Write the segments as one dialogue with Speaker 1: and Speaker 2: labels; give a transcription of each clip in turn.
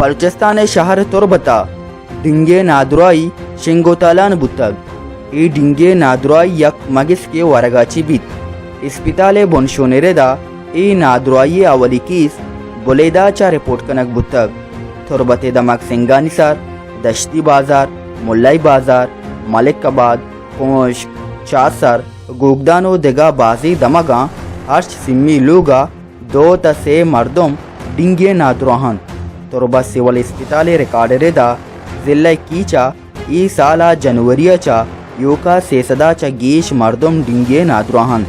Speaker 1: بلوچستان شہر تربتا ڈنگے نادرائی شنگوتالان بوتگ ای ڈنگے نادرائی یک مگس کے ورگاچی بیت اسپتال بنشونیرے دا ای نادرائی اولی کیس بلیدا چا رپورٹ کنک بوتگ تربت دمک سنگانی سر دشتی بازار ملائی بازار ملک آباد پونچھ چاسر گوگدان و دگا بازی دمگاں ہرچ سمی لوگا 2 تا 3 مردم ڈنگے نادراہن تربت سیول اسپتال ریکارڈ دا ضلع کیچا ای سالہ جنوری چا یوکا سیسدا چا گیش مردم ڈنگے نادراہن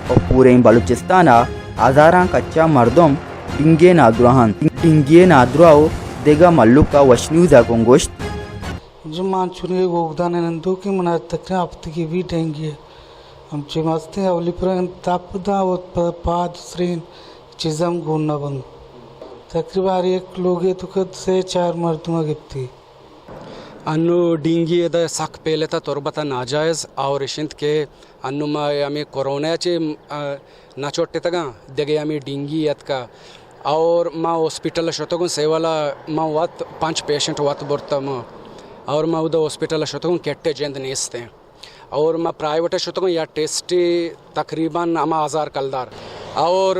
Speaker 1: اور پورے بلوچستانا ہزاراں کچا مردم ڈنگے نادراہن ڈنگے نادراو دگا ملوکا وشنیوزا گنگوشت
Speaker 2: جمان چنے گوگدان نندو کی منا تکنا ہفتے کی بھی ڈینگی ہم چماستے اولی پرن تاپدا و پاد سرین چیزم گوننا بند تقریبا ایک لوگے تو کد سے 4 مردمہ گپتی
Speaker 3: انو ڈینگی دا سخ پہلے تا تربتا ناجائز اور اشنت کے انو ما ہمیں کورونا چے نہ چھوٹے تگا دگے ہمیں ڈینگی ات کا اور ما ہاسپٹل شتگن سیوالا ما وات 5 پیشنٹ وات برتا ما اور ما ادا ہاسپٹل شتگن کیٹے جند نیستے ہیں اور ما پرائیویٹ شتگن یا ٹیسٹی تقریباً اما 1000 کلدار اور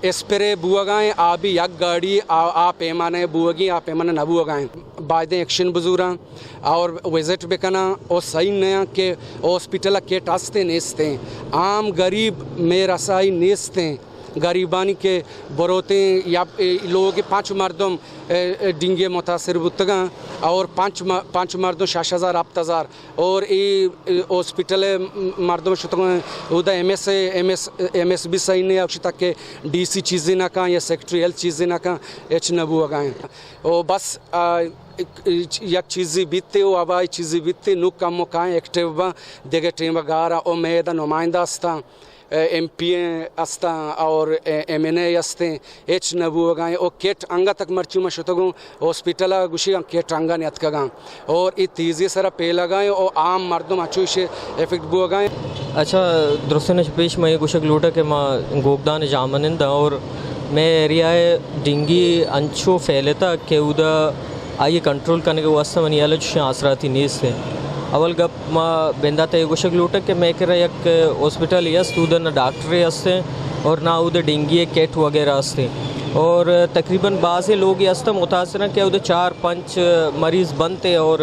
Speaker 3: اسپرے بوگائیں آبی یک گاڑی آ پیمانے بوگی آ پیمانے نہ بوگائیں بعدیں ایکشن بزوراں اور وزٹ بکنا اور صحیح نہیں کہ ہاسپٹل کے ٹاستے نیستے ہیں عام غریب میں رسائی نیستے ہیں غریبانی کے بروتے یا لوگ 5 مردم ڈنگے متاثر بتگاں اور 5 مردم 6000 7,000 اور ہاسپٹل مردم شتگاں ادا ایم ایس بھی صحیح نہیں ہے تک کہ ڈی سی چیزیں نہ کہاں یا سیکٹری ہیلتھ چیزیں نہ کہاں ایچ نبو اگائیں اور بس یک چیزی بیتے ہو آبائی چیزی بیتے نو کم مکائیں ایکٹیو با دیگے ٹیم گارا او میدہ نمائندہ استا ایم پی استا اور ایم این اے استے ایچ نبو گائیں اور کیٹ انگا تک مرچی میں شتگوں ہاسپٹل گوشی کیٹ انگا نیت کا گاں اور ای تیزی سرا پہ لگائیں اور عام مردم اچھوشے افیکٹ بو گائیں.
Speaker 4: اچھا درستن پیش میں گوشک لوٹا کہ ماں گوگدان جامنندہ اور میں ایریائے ڈنگی انچو پھیلتا کہ ادا آئیے کنٹرول کرنے کے واسطہ منی آلہ جو آسراتی نیز سے اول گپ ما بندہ تے گوشک لوٹا کہ میں کرا یک ہاسپٹل یس تو ادھر نہ ڈاکٹر ہستے اور نہ ادھر ڈینگی کیٹ وغیرہ ہستے اور تقریباً بعض لوگ یہ ہستا متاثر ہیں کہ ادھر 4-5 مریض بنتے اور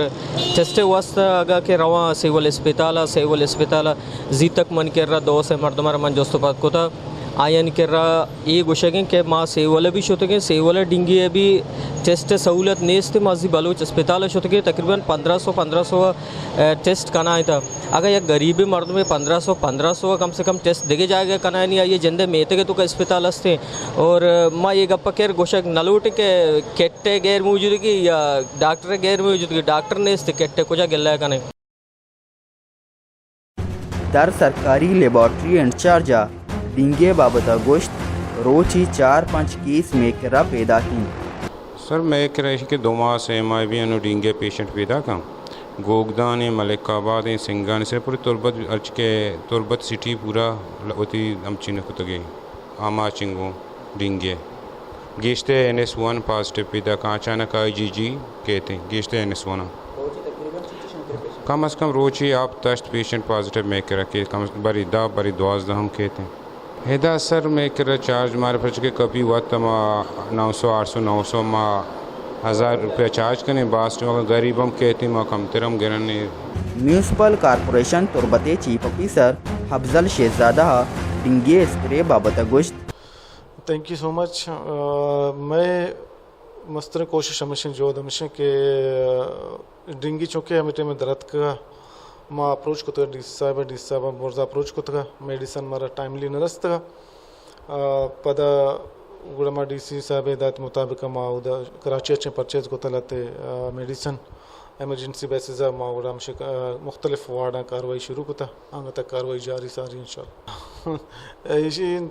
Speaker 4: ٹیسٹے واسطہ اگا کہ رواں سیول اسپتالہ زی تک من کر رہا 2 سے مردمہ من جوستو پات کو تھا آئین کر رہا یہ گوشگیں کہ ماں سیولہ بھی شتگیں سیولہ ڈنگی بھی ٹیسٹ سہولت نیستے مازی بلوچ اسپتال شتگیں تقریباً 1500 ٹیسٹ کنائیں تھا اگر یک غریبی مردم میں 1500 کم سے کم ٹیسٹ دیکھے جائے گا کنائیں نہیں آئیے جندے میتے کے تو کا اسپتال ہستے اور ماں یہ گپا کر گوشک نلوٹ کے کیٹے غیر موجودگی یا ڈاکٹر غیر موجودگی ڈاکٹر نیستے کیٹے کجا گل ہے کنائیں
Speaker 1: در سرکاری لیبارٹری انچارجہ ڈنگے بابتا گوشت روچی 4-5 کیس میں کرا پیدا کی
Speaker 5: سر میں کرا کہ 2 ماہ سے ایم آئی بی انو ڈنگے پیشنٹ پیدا کا گوگدان ملک آباد سنگان سے پوری تربت سٹی پورا ہوتی امچین کتگی آما چنگو ڈنگے گیشتے NS1 پازیٹیو پیدا کا اچانک IgG کہتے ہیں گیشتے NS1 کم از کم روچی آپ 10 پیشنٹ پازیٹیو میں کرا کہ کم بری 12 ہم کہتے ہیں ہدا سر میں کرا چارج مارے پڑ چکے کبھی وقت ما 900 ما 1000 روپیہ چارج کرنے باس غریب ہم کہتے ہیں ما کم ترم گرنے.
Speaker 1: میونسپل کارپوریشن تربتے چیف آفیسر حفضل شہزادہ ڈنگے اسپرے بابتا گوشت.
Speaker 6: تھینک یو سو مچ. میں مستر کوشش ہمیشہ جو ہمیشہ کہ ڈنگی چونکہ ہمیٹے میں درد کا ما اپروچ کو ڈی سی صاحب مرزا اپروچ کو میڈیسن مارا ٹائملی نہ رستا پدا گڑما ڈی سی صاحب ہدایت مطابق ما کراچی اچھے پرچیز کو تلاتے میڈیسن एमरजेंसी बेसिस मावड़ा मुख्तलिफ वार्डा कार्रवाई शुरू कोता आगे तक कार्रवाई जारी सारी इंशाल्लाह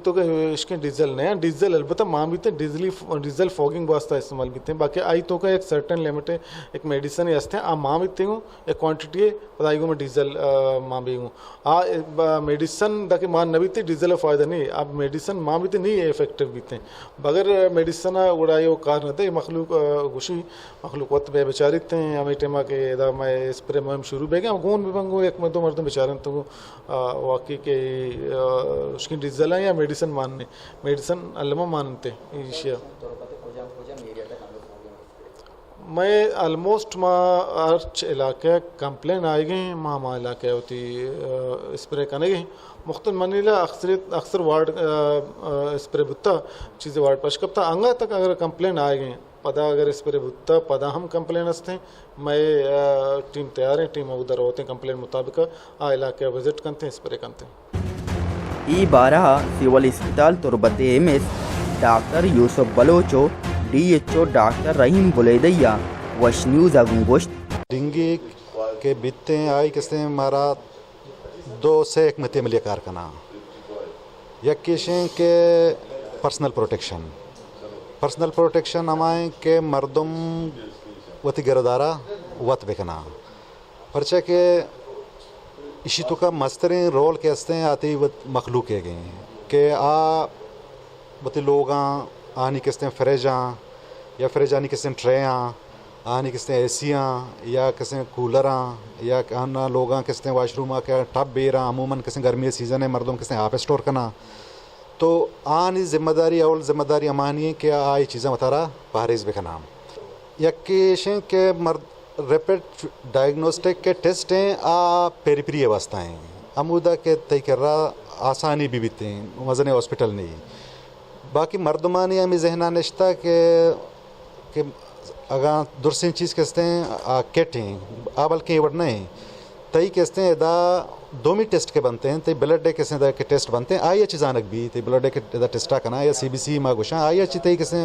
Speaker 6: तो इसके डीजल नया डीजल अलबत्ता माँ भी थे डीजल फॉगिंग वास्ता इस्तेमाल भी थे बाकी आई तो का एक सर्टन लिमिट है एक मेडिसिन हस्ते आ माँ भी थे एक क्वांटिटी है पता में डीजल माँ भी हूँ मेडिसिन ताकि माँ न भी थे डीजल फ़ायदा नहीं अब मेडिसिन माँ भी थे नहीं इफेक्टिव भी थे बगैर मेडिसिन उड़ाए वो कार न थे मखलूक गुशी मखलूक वक्त बे बेचारे थे हमें टेमा के इदा मैं स्प्रे मुहिम शुरू बे गया कौन भी बंगो एक में दो मर्द बेचारे तो वाकई के उसकी डीजल है या मेडिसिन मानने मेडिसिन अलमा मानते एशिया मैं ऑलमोस्ट माँ अर्च इलाके कंप्लेन आई गई माँ इलाके होती स्प्रे करने गई मुख्तलिफ मनीला अक्सर वार्ड स्प्रे बुत्ता चीज़ें वार्ड पश कब था अंगा तक अगर कंप्लेन आए गए पदा अगर स्प्रे बुत्ता पदा हम कंप्लेन हंसते मैं टीम तैयार है टीम उधर होते हैं कंप्लेन मुताबिक आ इलाके विजिट करते हैं स्प्रे करते हैं
Speaker 1: ఈ బారా civil hospital Turbat MS doctor Yusuf बलोचो DHO डॉक्टर रहीम बुलेदैया वश न्यूज़ अगुंगोश्त
Speaker 7: डेंगू के बीते आई किसने हमारा 2 से 1 मत मिलिया कारखाना यकीशें के पर्सनल प्रोटेक्शन हमारे के मर्दम वती गिरदारा वत बेकना परचे के इसी तो का मस्तरें रोल के हस्ते आते मखलूक के गए कि बती लोग आनी किसने फ्रिजा या फ्रिज आनी किसने ट्रेयाँ आनी किसने एसियाँ या किसने कूलर या आना लोग किसने वाशरूम के टब बेरा अमूमन किसने गर्मी सीज़न है मर्दों किसने आप स्टोर करना तो आनी जिम्मेदारी अवल जिम्मेदारी अमानी है कि आई चीज़ें बतारा परहेज़ बेखना यकीशें के मर्द रैपिड डायग्नोस्टिक के टेस्ट हैं पेरीप्री अवस्था हैं अमूदा के तय कर रहा आसानी भी बीते हैं वजन हॉस्पिटल नहीं बाकी मर्दमानी हमें जहना नश्ता के अगर दुरसिन चीज़ कहते हैं किट हैं बल्कि वरना है तई कहते हैं इदा 2 टेस्ट के बनते हैं तई ब्लड डे कैसे के टेस्ट बनते हैं आई अच्छी जानक भी तई ब्लड डे के टेस्टा करना या CBC माँ गुशा आई अच्छी तई कैसे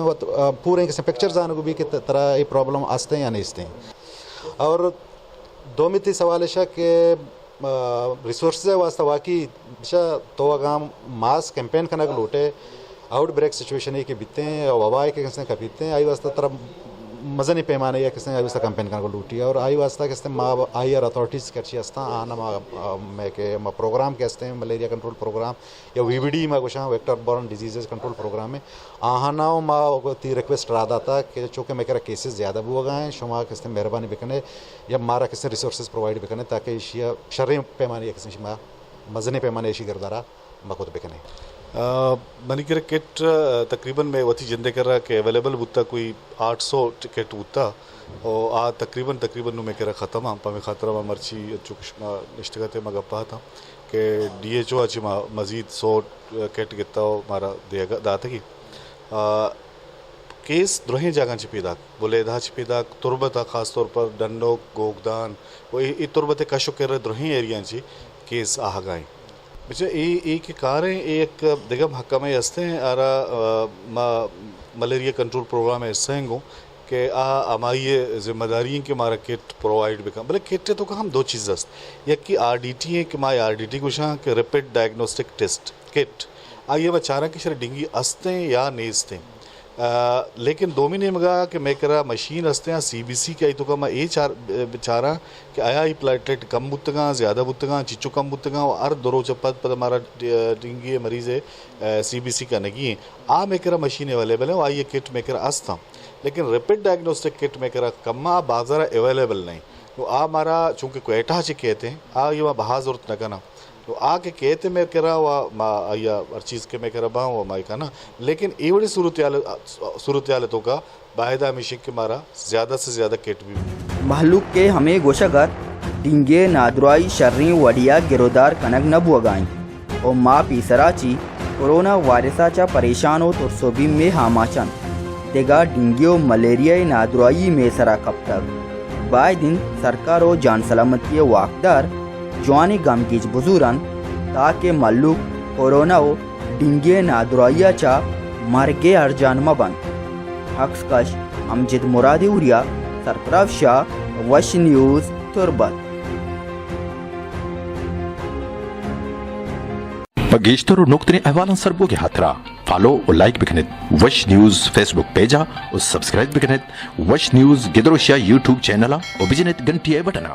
Speaker 7: पूरे कैसे पिक्चर जानक भी कि तरह ये प्रॉब्लम आते हैं या नहीं आते हैं और 2 मिती सवाल है कि रिसोर्स वास्ता वाकई तो अगर मास कैंपेन करना लूटे आउट ब्रेक सिचुएशन है कि बीते हैं वबा के किसने कपीते हैं आई वास्ता तरह मज़नी पैमाने या किसने आई वास्ता कैंपेन करना लूटी और आई वास्ता किसने माँ आई आर अथॉरिटीज़ करची हस्ता आना मैं के प्रोग्राम कहते हैं मलेरिया कंट्रोल प्रोग्राम या VBD माँ कुछ vector borne disease control programme में आना माँ ती रिक्वेस्ट रहा था कि चूँकि मैं कह केसेस ज़्यादा भी हो गए हैं शुमा किसने मेहरबानी बिकने या मारा किसने रिसोर्सेज प्रोवाइड बिकने ताकि इशिया शर्री पैमाने या किसने माँ मज़नी पैमाने इशी गर्दारा मकुद बिकने
Speaker 6: मनी कर किट तकरीबन मैं वती जिंदे कर रहा कि अवेलेबल बुता कोई 800 टिकट बुता और तकरीबन मैं कह रहा ख़त्म पा में खातरा मर्ची चुकशमा निश्चित मगा था कि DHO अच्छी मज़ीद 100 किट गिता मारा देगा दाता की केस द्रोहें जगह छिपीदा बोले दा छिपीदा तुरबत खास तौर पर डंडो गोगदान वो ये तुरबत कशो कर द्रोहें एरिया ची केस आह गए बच्चे एक कार है एक दिगम हक्का में हंसते हैं आरा मलेरिया कंट्रोल प्रोग्राम है हिस्सेंगो कि हमारी जिम्मेदारी है कि हमारा किट प्रोवाइड भी बोले किट तो हम 2 चीज़ हस्त एक कि RDT है कि हमारी RDT कुछ कि रैपिड डायग्नोस्टिक टेस्ट किट आइए मैं चाह रहा कि शायद डेंगू हंसते हैं या नहीं हंसते लेकिन 2 महीने मगा कि मैं करा मशीन हंसते हैं CBC के आई तो का मैं ये चाह रहा कि आया ही प्लेटलेट कम बुतगा ज़्यादा बुतगा चिचू कम बुतगा और हर 2 रोज पद हमारा डेंगू मरीज़ है CBC का नहीं है मैं करा मशीन अवेलेबल है आइए किट मैं करा हंसता लेकिन रैपिड डायग्नोस्टिक किट में करा कम्मा बाजार अवेलेबल नहीं तो हमारा चूँकि कोयटा से कहते हैं ये वहाँ बहा जरूरत न करना तो आके कहते मैं कह रहा हुआ या हर चीज़ के मैं कह रहा हूँ माई का ना लेकिन ये बड़ी सूरत हालतों का बाहिदा मिशिक के मारा ज़्यादा से ज़्यादा किट भी
Speaker 1: महलूक के हमें गोशगर डिंगे नादुराई शर्री वडिया गिरोदार कनक नबुआगाई और माँ पीसराची कोरोना वायरसाच्या परेशान हो तुरसोबी में हामाचन देगा डिंगे मलेरिया नादुराई में सरा कब तक बाय दिन सरकार और जान सलामती वाकदार जवानी गमगीज बुजुर्गन ताकि मल्लुक कोरोना व डिंगे नादुराइयाचा मार्गे अर्जान मबन हक्सकश अमजिद मुरादी उरिया सरफराज शाह وش نیوز تربت.
Speaker 8: بگیشتر و نقطۂ احوالن سربو کے ہاترا فالو و لائک بکنید وش نیوز فیس بک پیجا و سبسکرائب بکنید وش نیوز گدروشیا یوٹیوب چینل و بجنید گھنٹی بٹنا.